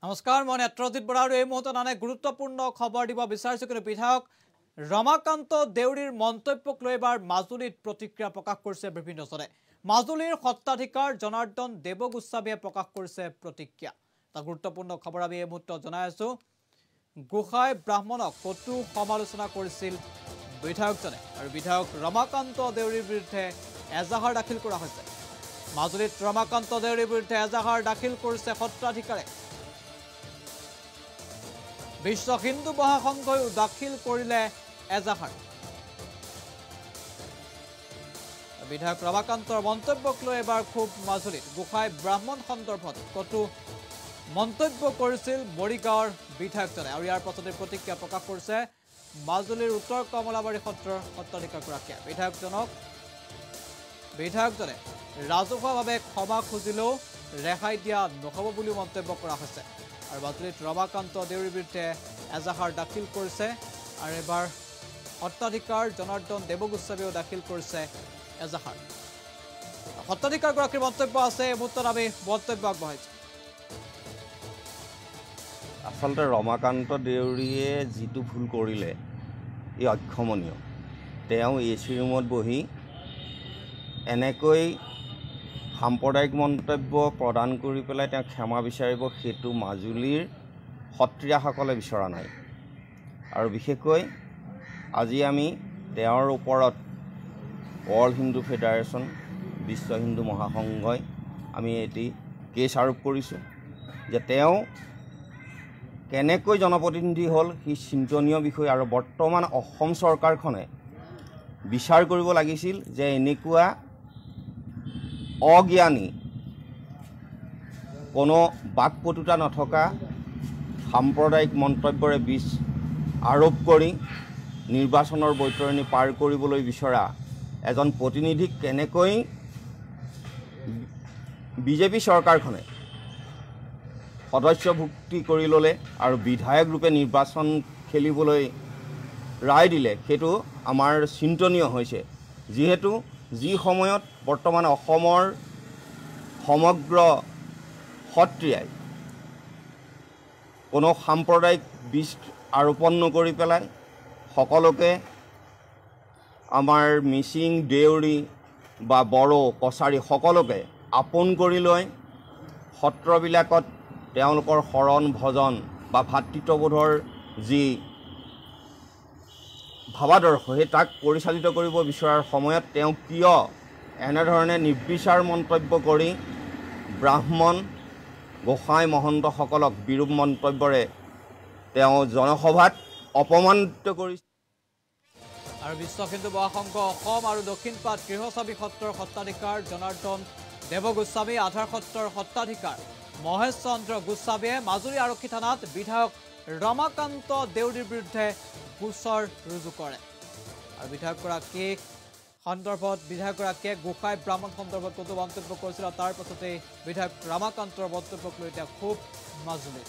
নমস্কাৰ মই নেত্ৰজিৎ বৰা আৰু এই মুহূৰ্তত আনে গুৰুত্বপূৰ্ণ খবৰ দিব বিচাৰিছো কিন্তু বিধায়ক ৰমাকান্ত দেউৰীৰ মন্তব্যক লৈ এবাৰ মাজুলীত প্ৰতিক্ৰিয়া প্ৰকাশ কৰিছে বিভিন্নজনে মাজুলীৰ সত্তাধিকাৰ জনাৰ্দন দেৱগোস্বামীয়ে প্ৰকাশ কৰিছে প্ৰতিক্ৰিয়া এটা গুৰুত্বপূৰ্ণ খবৰ আমি এই মুহূৰ্তত জনাই আছো গোসাই ব্ৰাহ্মণক কটু সমালোচনা কৰিছিল বিধায়কজনে আৰু বিধায়ক ৰমাকান্ত দেউৰীৰ বিৰুদ্ধে এজাহাৰ দাখিল কৰা হৈছে মাজুলীত ৰমাকান্ত দেউৰীৰ বিৰুদ্ধে এজাহাৰ দাখিল কৰিছে সত্তাধিকাৰে বিশ্ব হিন্দু মহাসংঘই দাখিল কৰিলে এজাহাৰ বিধায়ক ৰমাকান্তৰ মন্তব্যক লৈ এবাৰ খুব মাজুলীত গোসাই ব্ৰাহ্মণ সন্দৰ্ভত কটু মন্তব্য কৰিছিল মৰিগাঁৱৰ বিধায়কজনে আৰু ইয়াৰ পাছতে প্ৰতিক্ৰিয়া প্ৰকাশ কৰিছে মাজুলীৰ উত্তৰ কমলাবাৰী সত্ৰৰ সত্তাধিকাৰগৰাকীয়ে বিধায়কজনে ৰাজহুৱাভাৱে ক্ষমা খুজিলেও ৰেহাই দিয়া নহ'ব বুলি মন্তব্য কৰা হৈছে আৰু মাজুলীত ৰমাকান্ত দেউৰীৰ বিৰুদ্ধে এজাহাৰ দাখিল কৰিছে আৰু এবাৰ সত্তাধিকাৰ জনাৰ্দন দেৱগোস্বামীয়েও দাখিল কৰিছে এজাহাৰ সত্তাধিকাৰগৰাকীৰ মন্তব্য আছে এই মুহূৰ্তত আমি মন্তব্য আগবঢ়াইছোঁ আচলতে ৰমাকান্ত দেউৰীয়ে যিটো ভুল কৰিলে ই অক্ষমনীয় তেওঁ এচি ৰুমত বহি এনেকৈ সাম্প্ৰদায়িক মন্তব্য প্ৰদান কৰি পেলাই তেওঁ ক্ষমা বিচাৰিব সেইটো মাজুলীৰ সত্ৰীয়াসকলে বিচৰা নাই আৰু বিশেষকৈ আজি আমি তেওঁৰ ওপৰত অল হিন্দু ফেডাৰেশ্যন বিশ্ব হিন্দু মহাসংঘই আমি এটি কেছ আৰোপ কৰিছোঁ যে তেওঁ কেনেকৈ জনপ্ৰতিনিধি হ'ল সি চিন্তনীয় বিষয় আৰু বৰ্তমান অসম চৰকাৰখনে বিচাৰ কৰিব লাগিছিল যে এনেকুৱা অজ্ঞানী কোনো বাকপটুতা নথকা সাম্প্ৰদায়িক মন্তব্যৰে বিষ আৰোপ কৰি নিৰ্বাচনৰ বৈতৰণি পাৰ কৰিবলৈ বিচৰা এজন প্ৰতিনিধিক কেনেকৈ বিজেপি চৰকাৰখনে সদস্যভুক্তি কৰি ল'লে আৰু বিধায়ক ৰূপে নিৰ্বাচন খেলিবলৈ ৰায় দিলে সেইটো আমাৰ চিন্তনীয় হৈছে যিহেতু যি সময়ত বৰ্তমান অসমৰ সমগ্ৰ সত্ৰীয়াই কোনো সাম্প্ৰদায়িক বিষ আৰোপণ নকৰি পেলাই সকলোকে আমাৰ মিচিং দেউৰী বা বড়ো কছাৰী সকলোকে আপোন কৰি লৈ সত্ৰবিলাকত তেওঁলোকৰ শৰণ ভজন বা ভাতৃত্ববোধৰ যি ভাৱাদৰ্শ সেই তাক পৰিচালিত কৰিব বিচৰাৰ সময়ত তেওঁ কিয় এনেধৰণে নিৰ্বিচাৰ মন্তব্য কৰি ব্ৰাহ্মণ গোসাঁই মহন্তসকলক বিৰূপ মন্তব্যৰে তেওঁ জনসভাত অপমানিত কৰিছে আৰু বিশ্ব হিন্দু মহাসংঘ অসম আৰু দক্ষিণপাট গৃহস্বামী সত্ৰৰ সত্তাধিকাৰ জনাৰ্দন দেৱগোস্বামী আধাৰ সত্ৰৰ সত্তাধিকাৰ মহেশ চন্দ্ৰ গোস্বামীয়ে মাজুলী আৰক্ষী থানাত বিধায়ক ৰমাকান্ত দেউৰীৰ বিৰুদ্ধে গোচৰ ৰুজু কৰে আৰু বিধায়কগৰাকীয়ে গোসাই ব্ৰাহ্মণ সন্দৰ্ভত কটু মন্তব্য কৰিছিল আৰু তাৰ পাছতে বিধায়ক ৰমাকান্তৰ মন্তব্যক লৈ এতিয়া খুব মাজুলীত